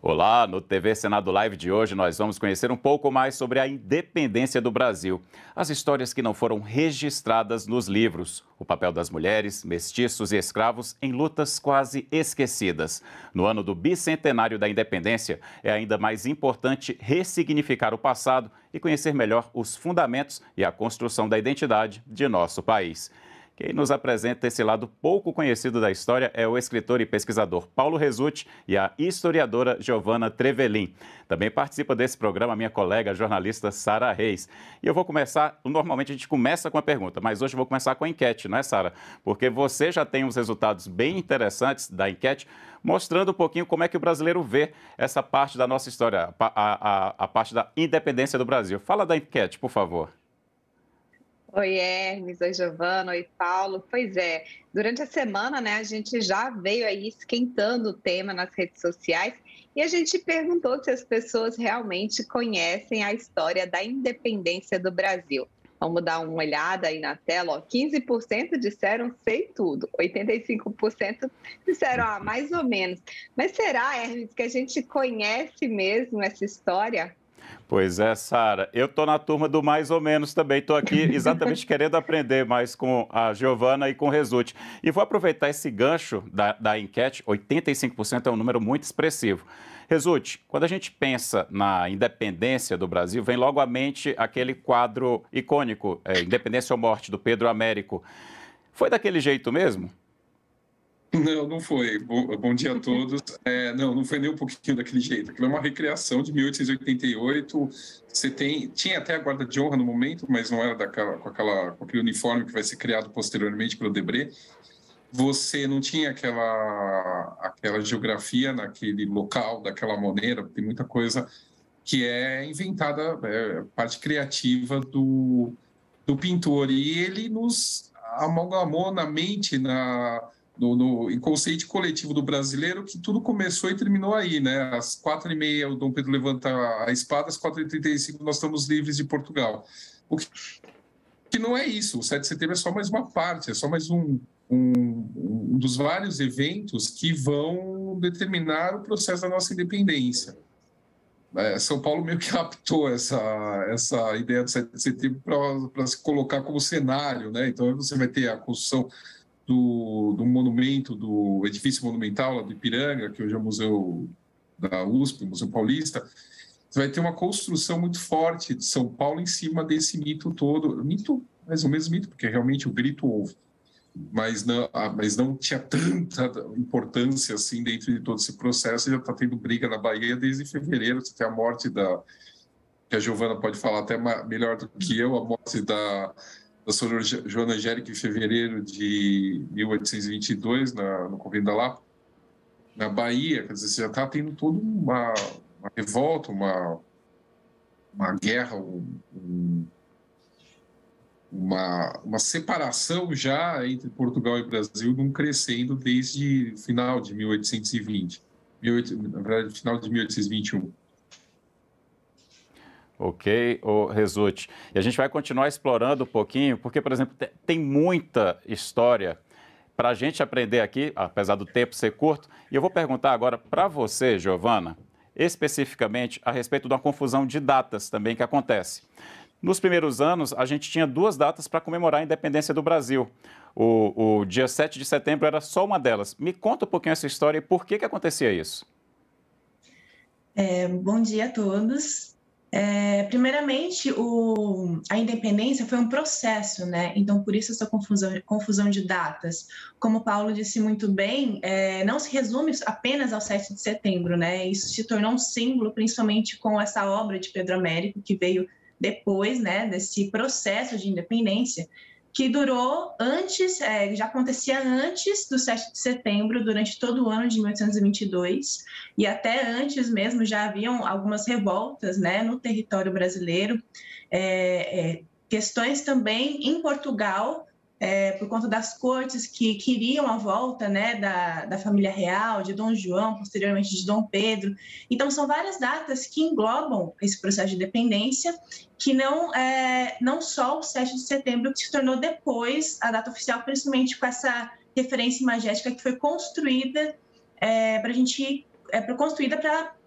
Olá, no TV Senado Live de hoje nós vamos conhecer um pouco mais sobre a independência do Brasil. As histórias que não foram registradas nos livros, o papel das mulheres, mestiços e escravos em lutas quase esquecidas. No ano do bicentenário da independência, é ainda mais importante ressignificar o passado e conhecer melhor os fundamentos e a construção da identidade de nosso país. Quem nos apresenta esse lado pouco conhecido da história é o escritor e pesquisador Paulo Rezzutti e a historiadora Giovana Trevelin. Também participa desse programa a minha colega a jornalista Sara Reis. E eu vou começar, normalmente a gente começa com a pergunta, mas hoje eu vou começar com a enquete, não é, Sara? Porque você já tem uns resultados bem interessantes da enquete, mostrando um pouquinho como é que o brasileiro vê essa parte da nossa história, a parte da independência do Brasil. Fala da enquete, por favor. Oi, Hermes, oi, Giovana, oi, Paulo. Pois é, durante a semana, né, a gente já veio aí esquentando o tema nas redes sociais e a gente perguntou se as pessoas realmente conhecem a história da independência do Brasil. Vamos dar uma olhada aí na tela, ó, 15% disseram sei tudo, 85% disseram mais ou menos. Mas será, Hermes, que a gente conhece mesmo essa história? Pois é, Sara. Eu estou na turma do mais ou menos também. Estou aqui exatamente querendo aprender mais com a Giovana e com o Rezzutti. E vou aproveitar esse gancho da enquete, 85% é um número muito expressivo. Rezzutti, quando a gente pensa na independência do Brasil, vem logo à mente aquele quadro icônico, Independência ou Morte, do Pedro Américo. Foi daquele jeito mesmo? Não, não foi. Bom dia a todos. Não foi nem um pouquinho daquele jeito. Aquilo é uma recriação de 1888. Tinha até a guarda de honra no momento, mas não era com aquele uniforme que vai ser criado posteriormente pelo Debré. Você não tinha aquela geografia naquele local, daquela maneira. Tem muita coisa que é inventada, parte criativa do pintor. E ele nos amalgamou na mente, no inconsciente coletivo do brasileiro, que tudo começou e terminou aí, né? Às 4h30 o Dom Pedro levanta a espada, às 4h35 nós estamos livres de Portugal. O que não é isso, o 7 de setembro é só mais uma parte, é só mais um dos vários eventos que vão determinar o processo da nossa independência. São Paulo meio que captou essa ideia do 7 de setembro para se colocar como cenário, né? Então você vai ter a construção do monumento, do edifício monumental lá do Ipiranga, que hoje é o Museu da USP, o Museu Paulista. Você vai ter uma construção muito forte de São Paulo em cima desse mito todo. Mito, mais ou menos mito, porque realmente o grito houve. Mas não tinha tanta importância assim dentro de todo esse processo. Já está tendo briga na Bahia desde fevereiro. Você tem a morte que a Giovana pode falar até melhor do que eu, a morte da senhora Joana Angélica em fevereiro de 1822, no Convento da Lapa, na Bahia. Quer dizer, você já está tendo toda uma revolta, uma guerra, uma separação já entre Portugal e Brasil, num crescendo desde final de 1820, na verdade, final de 1821. Ok, Rezzutti. E a gente vai continuar explorando um pouquinho, porque, por exemplo, tem muita história para a gente aprender aqui, apesar do tempo ser curto. E eu vou perguntar agora para você, Giovana, especificamente a respeito de uma confusão de datas também que acontece. Nos primeiros anos, a gente tinha duas datas para comemorar a independência do Brasil. O dia 7 de setembro era só uma delas. Me conta um pouquinho essa história e por que acontecia isso. Bom dia a todos. Primeiramente, a independência foi um processo, né? Então, por isso essa confusão de datas. Como o Paulo disse muito bem, não se resume apenas ao 7 de setembro, né? Isso se tornou um símbolo, principalmente com essa obra de Pedro Américo, que veio depois, né, desse processo de independência, que durou já acontecia antes do 7 de setembro, durante todo o ano de 1822, e até antes mesmo já haviam algumas revoltas, né, no território brasileiro, questões também em Portugal, por conta das cortes que queriam a volta, né, da família real, de Dom João, posteriormente de Dom Pedro. Então, são várias datas que englobam esse processo de independência, que não só o 7 de setembro, que se tornou depois a data oficial, principalmente com essa referência imagética que foi construída para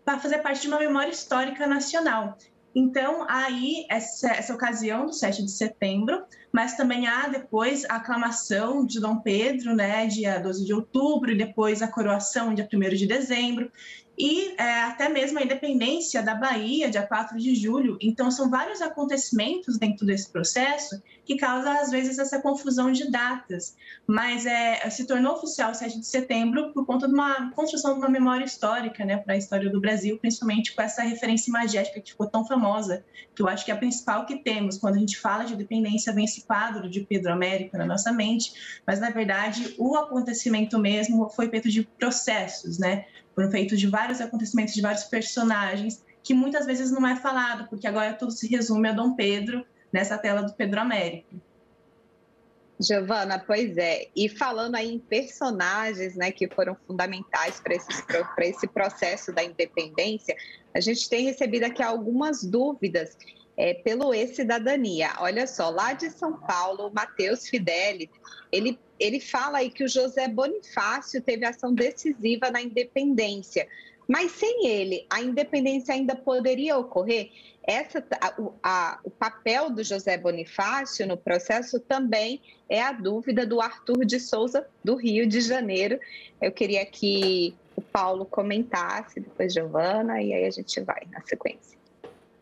para fazer parte de uma memória histórica nacional. Então, aí, essa ocasião do 7 de setembro, mas também há depois a aclamação de Dom Pedro, né, dia 12 de outubro, e depois a coroação, dia 1º de dezembro, e até mesmo a independência da Bahia, dia 4 de julho. Então, são vários acontecimentos dentro desse processo que causam, às vezes, essa confusão de datas. Mas se tornou oficial o 7 de setembro por conta de uma construção de uma memória histórica, né, para a história do Brasil, principalmente com essa referência imagética que ficou tão famosa, que eu acho que é a principal que temos. Quando a gente fala de independência, vem esse quadro de Pedro Américo na nossa mente, mas, na verdade, o acontecimento mesmo foi feito de processos, né? Foram feitos de vários acontecimentos, de vários personagens, que muitas vezes não é falado, porque agora tudo se resume a Dom Pedro, nessa tela do Pedro Américo. Giovana, pois é. E falando aí em personagens, né, que foram fundamentais para esse processo da independência, a gente tem recebido aqui algumas dúvidas pelo E-Cidadania. Olha só, lá de São Paulo, o Matheus Fidelis, ele fala aí que o José Bonifácio teve ação decisiva na independência, mas sem ele, a independência ainda poderia ocorrer? O papel do José Bonifácio no processo também é a dúvida do Arthur de Souza, do Rio de Janeiro. Eu queria que o Paulo comentasse, depois Giovana, e aí a gente vai na sequência.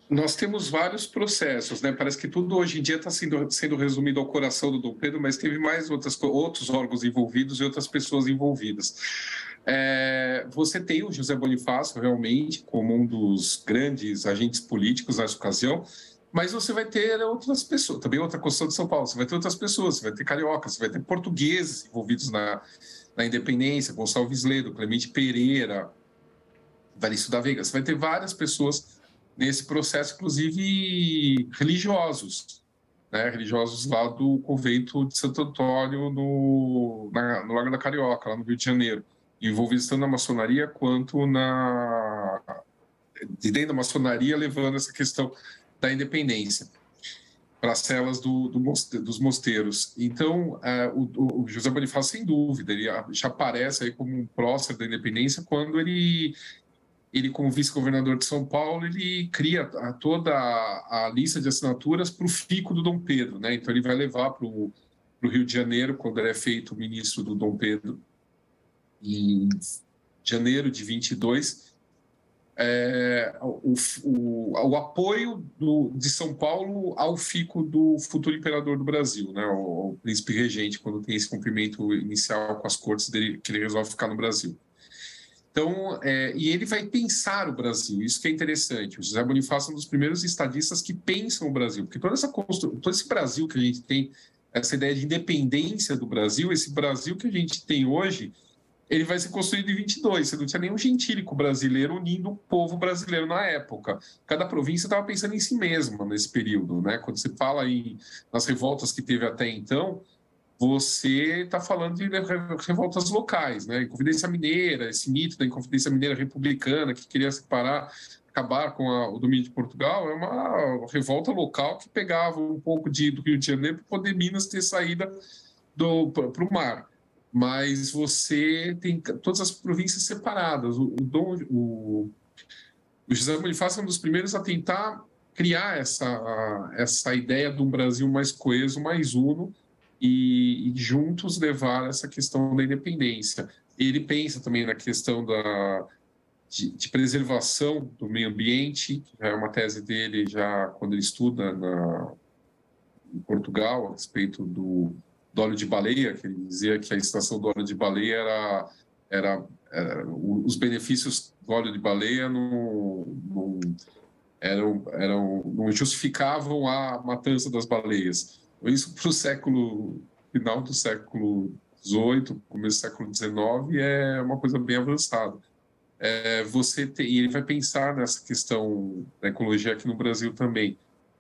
Nós temos vários processos, né? Parece que tudo hoje em dia está sendo resumido ao coração do Dom Pedro, mas teve mais outros órgãos envolvidos e outras pessoas envolvidas. Você tem o José Bonifácio, realmente, como um dos grandes agentes políticos nessa ocasião, mas você vai ter outras pessoas, também outra Constituição de São Paulo, você vai ter outras pessoas, você vai ter cariocas, você vai ter portugueses envolvidos na independência, Gonçalves Ledo, Clemente Pereira, Varício da Veiga, você vai ter várias pessoas nesse processo, inclusive religiosos, né? Religiosos lá do convento de Santo Antônio, no Largo da Carioca, lá no Rio de Janeiro, envolvidos tanto na maçonaria quanto de dentro da maçonaria, levando essa questão da independência para as celas dos mosteiros. Então, o José Bonifácio, sem dúvida, ele já aparece aí como um prócer da independência quando ele, como vice-governador de São Paulo, ele cria toda a lista de assinaturas para o fico do Dom Pedro, né? Então, ele vai levar para o Rio de Janeiro, quando ele é feito ministro do Dom Pedro, em janeiro de 22, o apoio de São Paulo ao fico do futuro imperador do Brasil, né? O príncipe regente, quando tem esse cumprimento inicial com as cortes dele, que ele resolve ficar no Brasil. Então, e ele vai pensar o Brasil, isso que é interessante. O José Bonifácio é um dos primeiros estadistas que pensam o Brasil, porque todo esse Brasil que a gente tem, essa ideia de independência do Brasil, esse Brasil que a gente tem hoje, ele vai ser construído em 22. Você não tinha nenhum gentílico brasileiro unindo o povo brasileiro na época. Cada província estava pensando em si mesma nesse período, né? Quando você fala nas revoltas que teve até então, você está falando de revoltas locais, né? Inconfidência Mineira, esse mito da Inconfidência Mineira republicana que queria acabar com o domínio de Portugal, é uma revolta local que pegava um pouco do Rio de Janeiro para poder Minas ter saída para o mar. Mas você tem todas as províncias separadas. O José Bonifácio é um dos primeiros a tentar criar essa ideia de um Brasil mais coeso, mais uno, e juntos levar essa questão da independência. Ele pensa também na questão de preservação do meio ambiente, que é uma tese dele já quando ele estuda em Portugal, a respeito do óleo de baleia, que ele dizia que a extração do óleo de baleia os benefícios do óleo de baleia não justificavam a matança das baleias. Isso para o final do século XVIII, começo do século XIX, é uma coisa bem avançada. E ele vai pensar nessa questão da ecologia aqui no Brasil também.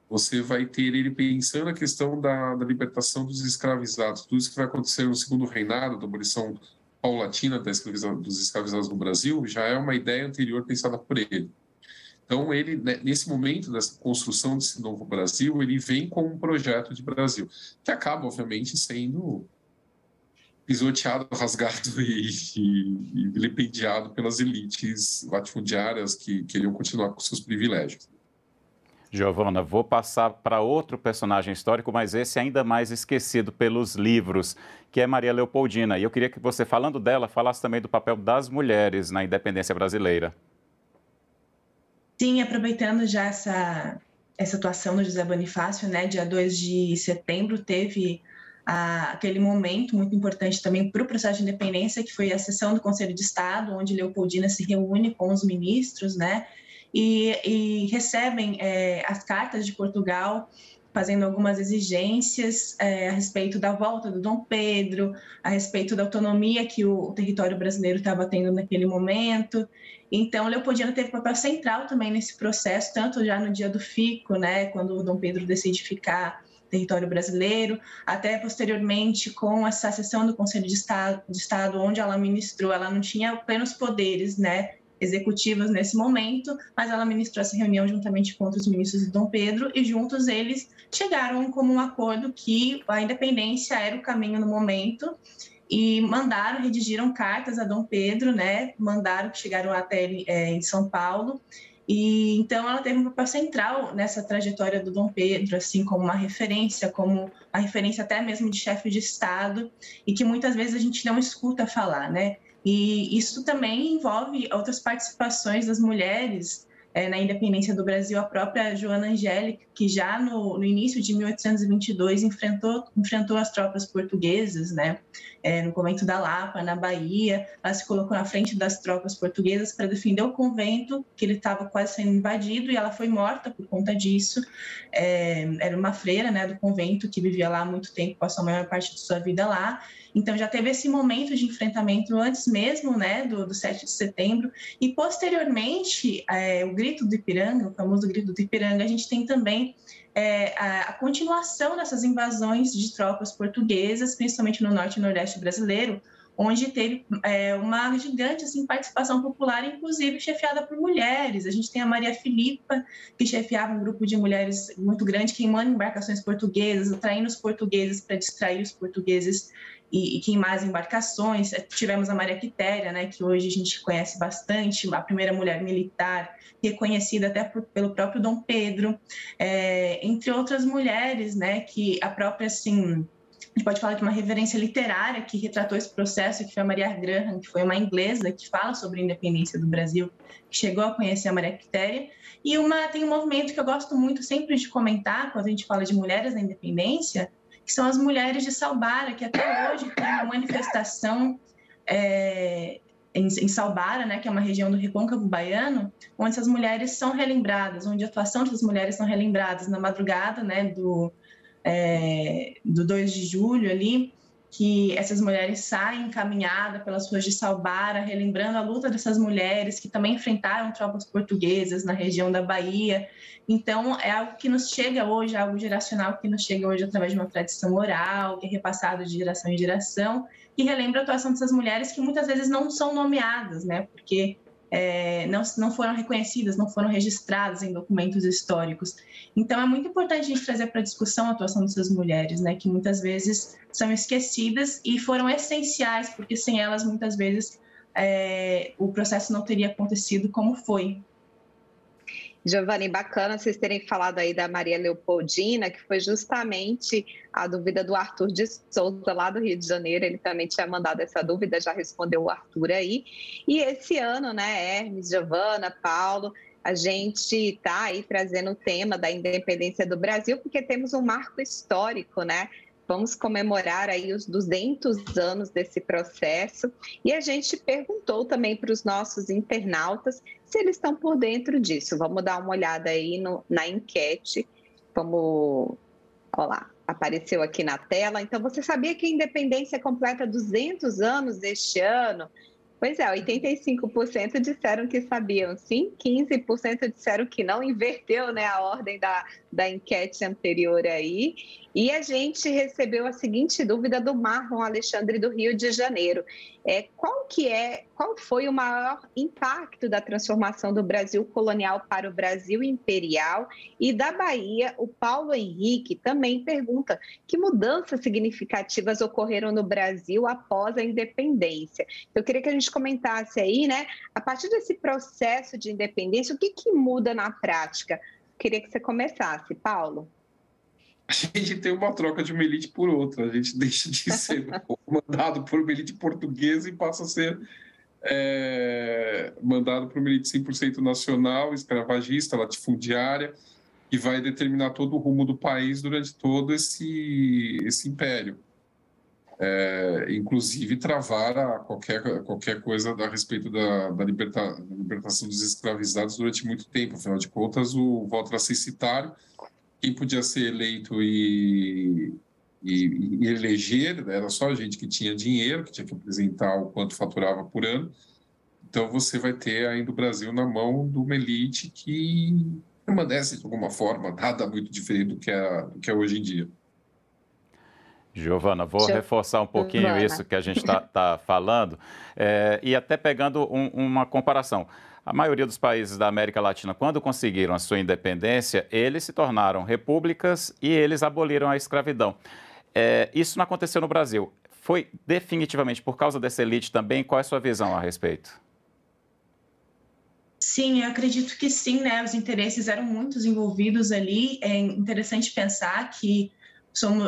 Você vai ter ele pensando a questão da libertação dos escravizados. Tudo isso que vai acontecer no segundo reinado, da abolição paulatina dos escravizados no Brasil, já é uma ideia anterior pensada por ele. Então, ele, nesse momento dessa construção desse novo Brasil, ele vem com um projeto de Brasil, que acaba, obviamente, sendo pisoteado, rasgado e vilipendiado pelas elites latifundiárias que queriam continuar com seus privilégios. Giovana, vou passar para outro personagem histórico, mas esse ainda mais esquecido pelos livros, que é Maria Leopoldina. E eu queria que você, falando dela, falasse também do papel das mulheres na independência brasileira. Sim, aproveitando já essa atuação do José Bonifácio, né? Dia 2 de setembro teve aquele momento muito importante também para o processo de independência, que foi a sessão do Conselho de Estado, onde Leopoldina se reúne com os ministros, né? E recebem as cartas de Portugal, fazendo algumas exigências a respeito da volta do Dom Pedro, a respeito da autonomia que o território brasileiro estava tendo naquele momento. Então, Leopoldina teve papel central também nesse processo, tanto já no dia do fico, né, quando o Dom Pedro decide ficar território brasileiro, até posteriormente com essa sessão do Conselho de Estado, onde ela ministrou, ela não tinha plenos poderes, né, executivos nesse momento, mas ela ministrou essa reunião juntamente com outros ministros de Dom Pedro e juntos eles chegaram como um acordo que a independência era o caminho no momento e redigiram cartas a Dom Pedro, né? Chegaram até ele em São Paulo. E então ela teve um papel central nessa trajetória do Dom Pedro, assim como uma referência, como a referência até mesmo de chefe de Estado, e que muitas vezes a gente não escuta falar, né? E isso também envolve outras participações das mulheres na independência do Brasil. A própria Joana Angélica, que já no início de 1822 enfrentou as tropas portuguesas, né? No convento da Lapa, na Bahia. Ela se colocou na frente das tropas portuguesas para defender o convento, que ele estava quase sendo invadido, e ela foi morta por conta disso. Era uma freira, né, do convento, que vivia lá há muito tempo, passou a maior parte de sua vida lá. Então, já teve esse momento de enfrentamento antes mesmo, né, do 7 de setembro. E, posteriormente, o Grito do Ipiranga, o famoso Grito do Ipiranga, a gente tem também a continuação dessas invasões de tropas portuguesas, principalmente no norte e nordeste brasileiro, onde teve uma gigante assim, participação popular, inclusive chefiada por mulheres. A gente tem a Maria Filipa, que chefiava um grupo de mulheres muito grande, queimando embarcações portuguesas, atraindo os portugueses para distrair os portugueses e queimar as embarcações. Tivemos a Maria Quitéria, né, que hoje a gente conhece bastante, a primeira mulher militar, reconhecida até pelo próprio Dom Pedro, entre outras mulheres, né, que a própria, assim, a gente pode falar de uma referência literária que retratou esse processo, que foi a Maria Graham, que foi uma inglesa que fala sobre a independência do Brasil, que chegou a conhecer a Maria Quitéria. E tem um movimento que eu gosto muito sempre de comentar, quando a gente fala de mulheres na independência, que são as mulheres de Salbara, que até hoje tem uma manifestação em Salbara, né, que é uma região do Recôncavo Baiano, onde essas mulheres são relembradas, onde a atuação dessas mulheres são relembradas na madrugada, né, do 2 de julho ali, que essas mulheres saem caminhada pelas ruas de Salbara, relembrando a luta dessas mulheres que também enfrentaram tropas portuguesas na região da Bahia. Então, é algo que nos chega hoje, algo geracional que nos chega hoje através de uma tradição oral, que é repassado de geração em geração, e relembra a atuação dessas mulheres que muitas vezes não são nomeadas, né? Porque não foram reconhecidas, não foram registradas em documentos históricos. Então, é muito importante a gente trazer para a discussão a atuação dessas mulheres, né, que muitas vezes são esquecidas e foram essenciais, porque sem elas, muitas vezes, o processo não teria acontecido como foi. Giovanni, bacana vocês terem falado aí da Maria Leopoldina, que foi justamente a dúvida do Arthur de Souza, lá do Rio de Janeiro. Ele também tinha mandado essa dúvida, já respondeu o Arthur aí. E esse ano, né, Hermes, Giovana, Paulo, a gente está aí trazendo o tema da independência do Brasil, porque temos um marco histórico, né? Vamos comemorar aí os 200 anos desse processo. E a gente perguntou também para os nossos internautas se eles estão por dentro disso. Vamos dar uma olhada aí na enquete. Vamos... Olha lá, apareceu aqui na tela. Então, você sabia que a independência completa 200 anos este ano? Pois é, 85% disseram que sabiam sim, 15% disseram que não, inverteu, né, a ordem da enquete anterior aí. E a gente recebeu a seguinte dúvida do Marlon Alexandre do Rio de Janeiro. Qual foi o maior impacto da transformação do Brasil colonial para o Brasil imperial? E da Bahia, o Paulo Henrique também pergunta que mudanças significativas ocorreram no Brasil após a independência. Eu queria que a gente comentasse aí, né, a partir desse processo de independência, o que muda na prática? Eu queria que você começasse, Paulo. A gente tem uma troca de uma elite por outra. A gente deixa de ser mandado por uma elite portuguesa e passa a ser mandado por uma elite 100% nacional, escravagista, latifundiária, que vai determinar todo o rumo do país durante todo esse império. Inclusive travar qualquer coisa a respeito da libertação dos escravizados durante muito tempo. Afinal de contas, o voto era censitário. Quem podia ser eleito e eleger era só gente que tinha dinheiro, que tinha que apresentar o quanto faturava por ano. Então, você vai ter ainda o Brasil na mão de uma elite que permanece, de alguma forma, nada muito diferente do que é hoje em dia. Giovana, vou reforçar um pouquinho isso que a gente está falando, e até pegando uma comparação. A maioria dos países da América Latina, quando conseguiram a sua independência, eles se tornaram repúblicas e eles aboliram a escravidão. Isso não aconteceu no Brasil. Foi definitivamente por causa dessa elite também? Qual é a sua visão a respeito? Sim, eu acredito que sim, né? Os interesses eram muitos envolvidos ali. É interessante pensar que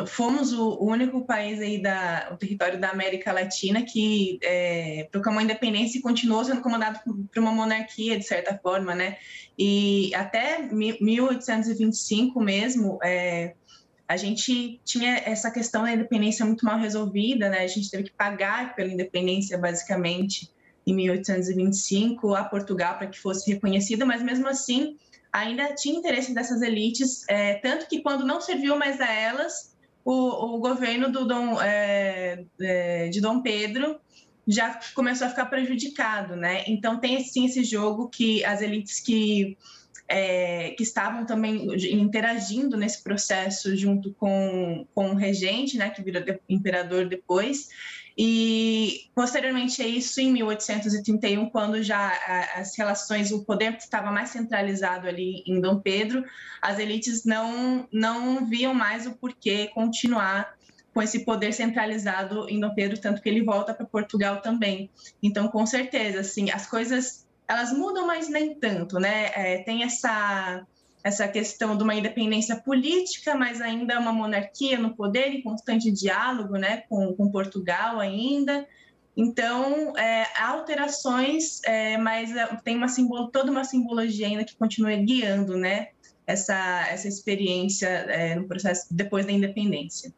fomos o único país aí o território da América Latina que proclamou a independência e continuou sendo comandado por uma monarquia, de certa forma, né? E até 1825 mesmo, a gente tinha essa questão da independência muito mal resolvida, né? A gente teve que pagar pela independência, basicamente, em 1825, a Portugal, para que fosse reconhecida, mas mesmo assim ainda tinha interesse dessas elites, tanto que quando não serviu mais a elas, o governo de Dom Pedro já começou a ficar prejudicado, né? Então tem sim esse jogo que as elites que estavam também interagindo nesse processo junto com o regente, né, que virou imperador depois. E, posteriormente a isso, em 1831, quando já as relações, o poder estava mais centralizado ali em Dom Pedro, as elites não viam mais o porquê continuar com esse poder centralizado em Dom Pedro, tanto que ele volta para Portugal também. Então, com certeza, assim, as coisas elas mudam, mas nem tanto, né? Tem essa questão de uma independência política, mas ainda uma monarquia no poder em constante diálogo, né, com Portugal ainda. Então, há alterações, mas tem toda uma simbologia ainda que continua guiando, né, essa experiência no processo depois da independência.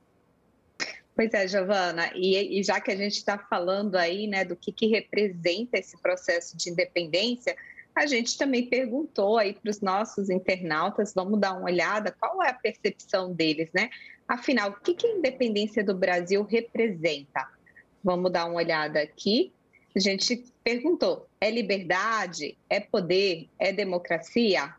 Pois é, Giovana, e já que a gente está falando aí, né, do que representa esse processo de independência, a gente também perguntou aí para os nossos internautas, vamos dar uma olhada, qual é a percepção deles, né? Afinal, o que a independência do Brasil representa? Vamos dar uma olhada aqui. A gente perguntou, é liberdade? É poder? É democracia?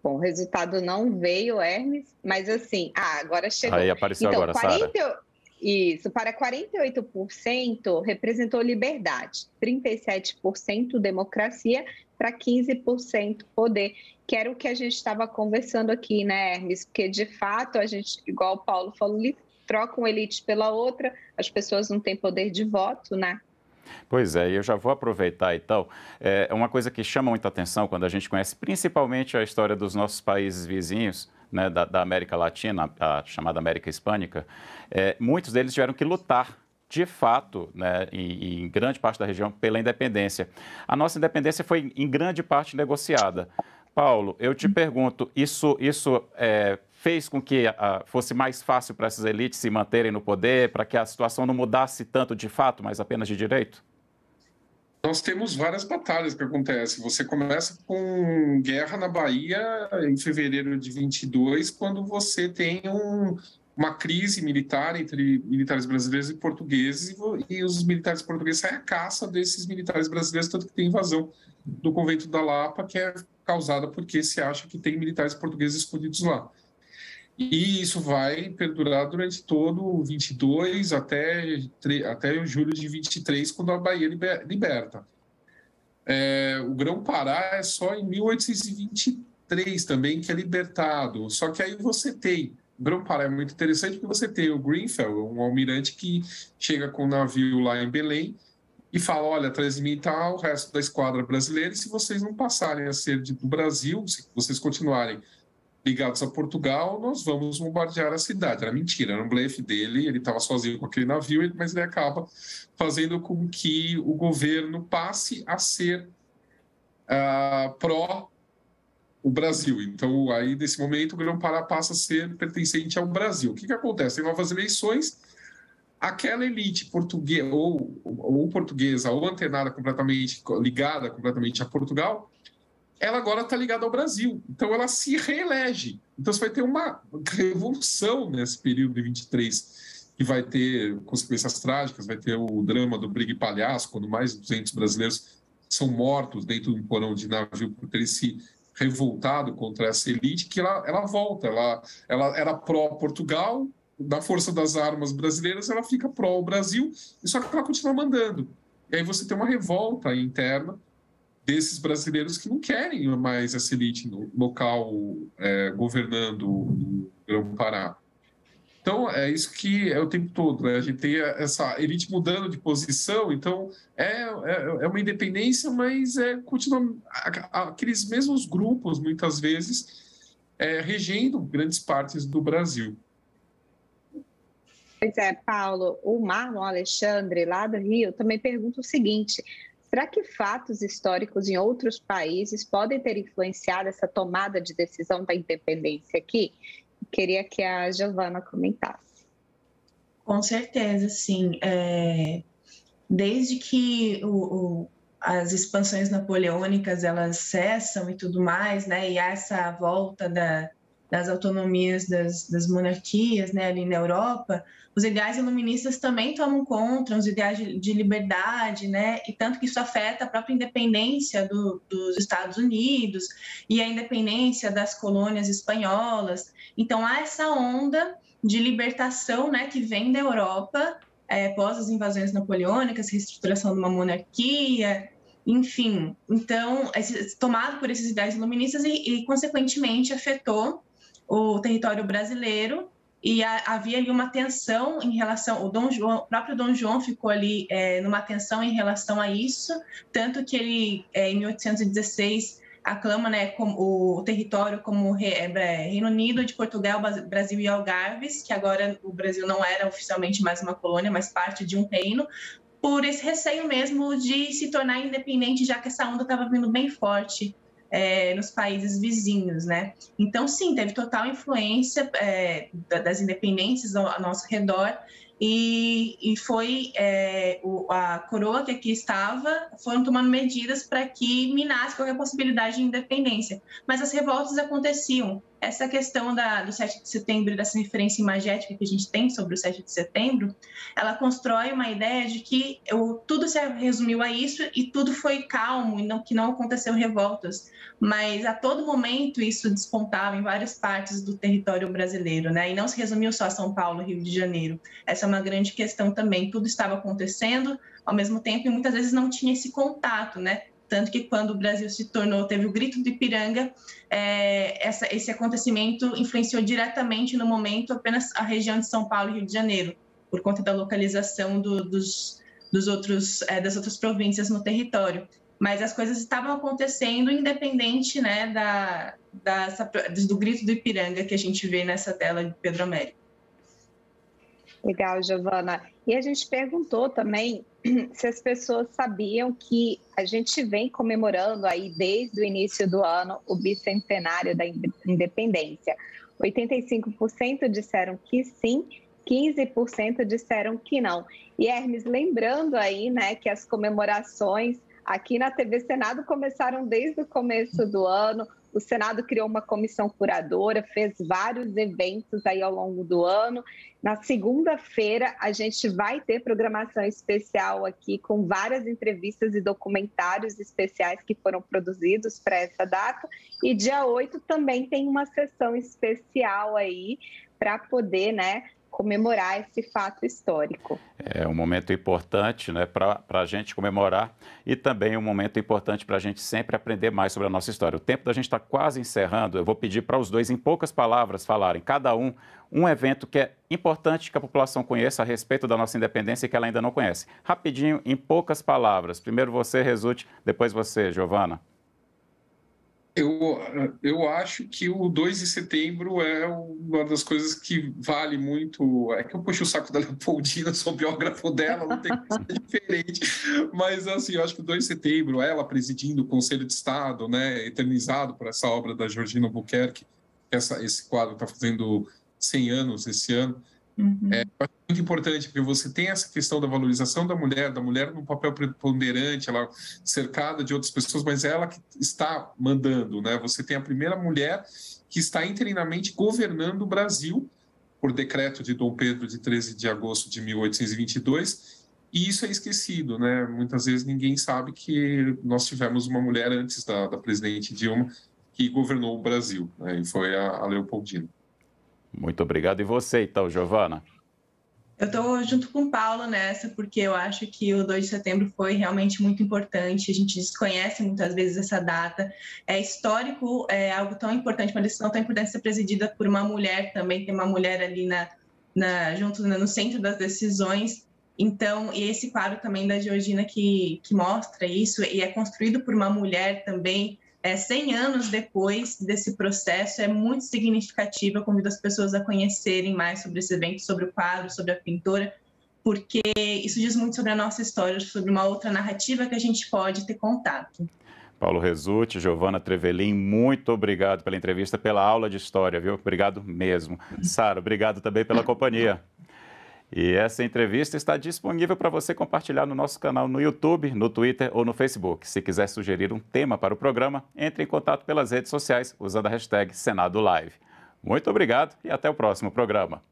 Bom, o resultado não veio, Hermes, mas assim, agora chegou. Aí apareceu então, agora, Sara. Isso, para 48% representou liberdade, 37% democracia, para 15% poder, que era o que a gente estava conversando aqui, né, Hermes? Porque, de fato, a gente, igual o Paulo falou, troca uma elite pela outra, as pessoas não têm poder de voto, né? Pois é, e eu já vou aproveitar então, uma coisa que chama muita atenção quando a gente conhece principalmente a história dos nossos países vizinhos, né, da América Latina, a chamada América Hispânica, muitos deles tiveram que lutar, de fato, né, em grande parte da região, pela independência. A nossa independência foi, em grande parte, negociada. Paulo, eu te pergunto, isso fez com que fosse mais fácil para essas elites se manterem no poder, para que a situação não mudasse tanto de fato, mas apenas de direito? Nós temos várias batalhas que acontecem. Você começa com guerra na Bahia em fevereiro de 22, quando você tem uma crise militar entre militares brasileiros e portugueses, e os militares portugueses saem à caça desses militares brasileiros, tanto que tem invasão do Convento da Lapa, que é causada porque se acha que tem militares portugueses escondidos lá. E isso vai perdurar durante todo o 22 até o julho de 23, quando a Bahia liberta. O Grão-Pará é só em 1823 também que é libertado. Só que aí você tem... O Grão-Pará é muito interessante porque você tem o Grenfell, um almirante que chega com um navio lá em Belém e fala, olha, transmita o resto da esquadra brasileira e se vocês não passarem a ser do Brasil, se vocês continuarem ligados a Portugal, nós vamos bombardear a cidade. Era mentira, era um blefe dele, ele estava sozinho com aquele navio, mas ele acaba fazendo com que o governo passe a ser pró o Brasil. Então, aí, nesse momento, o Grão-Pará passa a ser pertencente ao Brasil. O que acontece? Tem novas eleições, aquela elite portuguesa ou portuguesa ou antenada completamente, ligada completamente a Portugal, ela agora está ligada ao Brasil. Então, ela se reelege. Então, você vai ter uma revolução nesse período de 23, que vai ter consequências trágicas, vai ter o drama do Brigue Palhaço, quando mais de 200 brasileiros são mortos dentro de um porão de navio por terem se revoltado contra essa elite, que ela volta. Ela era pró-Portugal, da força das armas brasileiras, ela fica pró-Brasil, só que ela continua mandando. E aí você tem uma revolta interna desses brasileiros que não querem mais essa elite local governando o Grão-Pará. Então, é isso que é o tempo todo, né? A gente tem essa elite mudando de posição, então é uma independência, mas continua aqueles mesmos grupos, muitas vezes, regendo grandes partes do Brasil. Pois é, Paulo, o Marlon Alexandre, lá do Rio, também pergunta o seguinte: será que fatos históricos em outros países podem ter influenciado essa tomada de decisão da independência aqui? Queria que a Giovana comentasse. Com certeza, sim. Desde que as expansões napoleônicas elas cessam e tudo mais, né? E há essa volta das autonomias das monarquias, né? Ali na Europa, os ideais iluministas também tomam conta, os ideais de liberdade, né? E tanto que isso afeta a própria independência dos Estados Unidos e a independência das colônias espanholas. Então, há essa onda de libertação, né, que vem da Europa após as invasões napoleônicas, reestruturação de uma monarquia, enfim. Então, tomado por esses ideais iluministas e consequentemente, afetou o território brasileiro e havia ali uma tensão em relação... O próprio Dom João ficou ali numa tensão em relação a isso, tanto que ele, em 1816... aclama, né, o território como Reino Unido, de Portugal, Brasil e Algarves, que agora o Brasil não era oficialmente mais uma colônia, mas parte de um reino, por esse receio mesmo de se tornar independente, já que essa onda estava vindo bem forte nos países vizinhos, né? Então, sim, teve total influência das independências ao nosso redor, e foi a coroa que aqui estava, foram tomando medidas para que minasse qualquer possibilidade de independência. Mas as revoltas aconteciam. Essa questão do 7 de setembro, dessa referência imagética que a gente tem sobre o 7 de setembro, ela constrói uma ideia de que tudo se resumiu a isso e tudo foi calmo, e que não aconteceu revoltas. Mas a todo momento isso despontava em várias partes do território brasileiro, né? E não se resumiu só a São Paulo, Rio de Janeiro. Essa é uma grande questão também. Tudo estava acontecendo ao mesmo tempo e muitas vezes não tinha esse contato, né? Tanto que quando o Brasil teve o Grito do Ipiranga, esse acontecimento influenciou diretamente no momento apenas a região de São Paulo e Rio de Janeiro, por conta da localização das outras províncias no território. Mas as coisas estavam acontecendo independente, né, do Grito do Ipiranga que a gente vê nessa tela de Pedro Américo. Legal, Giovana. E a gente perguntou também se as pessoas sabiam que a gente vem comemorando aí desde o início do ano o bicentenário da independência. 85% disseram que sim, 15% disseram que não. E Hermes, lembrando aí, né, que as comemorações aqui na TV Senado começaram desde o começo do ano. o Senado criou uma comissão curadora, fez vários eventos aí ao longo do ano. Na segunda-feira, a gente vai ter programação especial aqui com várias entrevistas e documentários especiais que foram produzidos para essa data. E dia 8 também tem uma sessão especial aí para poder, né, comemorar esse fato histórico. É um momento importante, né, para a gente comemorar e também um momento importante para a gente sempre aprender mais sobre a nossa história. O tempo da gente está quase encerrando. Eu vou pedir para os dois, em poucas palavras, falarem, cada um evento que é importante que a população conheça a respeito da nossa independência e que ela ainda não conhece. Rapidinho, em poucas palavras. Primeiro você, Resulte, depois você, Giovana. Eu acho que o 2 de setembro é uma das coisas que vale muito. É que eu puxo o saco da Leopoldina, sou biógrafo dela, não tem que ser diferente. Mas, assim, eu acho que o 2 de setembro, ela presidindo o Conselho de Estado, né, eternizado por essa obra da Georgina Albuquerque, esse quadro está fazendo 100 anos esse ano. É muito importante, porque você tem essa questão da valorização da mulher num papel preponderante, ela cercada de outras pessoas, mas ela que está mandando, né? Você tem a primeira mulher que está interinamente governando o Brasil, por decreto de Dom Pedro, de 13 de agosto de 1822, e isso é esquecido, né? Muitas vezes ninguém sabe que nós tivemos uma mulher antes da presidente Dilma que governou o Brasil, né? E foi a Leopoldina. Muito obrigado. E você, então, Giovana? Eu estou junto com o Paulo nessa, porque eu acho que o 2 de setembro foi realmente muito importante. A gente desconhece muitas vezes essa data. É histórico, é algo tão importante, uma decisão tão importante ser presidida por uma mulher também, tem uma mulher ali junto no centro das decisões. Então, e esse quadro também da Georgina que mostra isso, e é construído por uma mulher também, 100 anos depois desse processo, é muito significativo. Eu convido as pessoas a conhecerem mais sobre esse evento, sobre o quadro, sobre a pintora, porque isso diz muito sobre a nossa história, sobre uma outra narrativa que a gente pode ter contato. Paulo Resulte, Giovana Trevelin, muito obrigado pela entrevista, pela aula de história, viu? Obrigado mesmo. Sara, obrigado também pela companhia. E essa entrevista está disponível para você compartilhar no nosso canal no YouTube, no Twitter ou no Facebook. Se quiser sugerir um tema para o programa, entre em contato pelas redes sociais usando a hashtag Senado Live. Muito obrigado e até o próximo programa.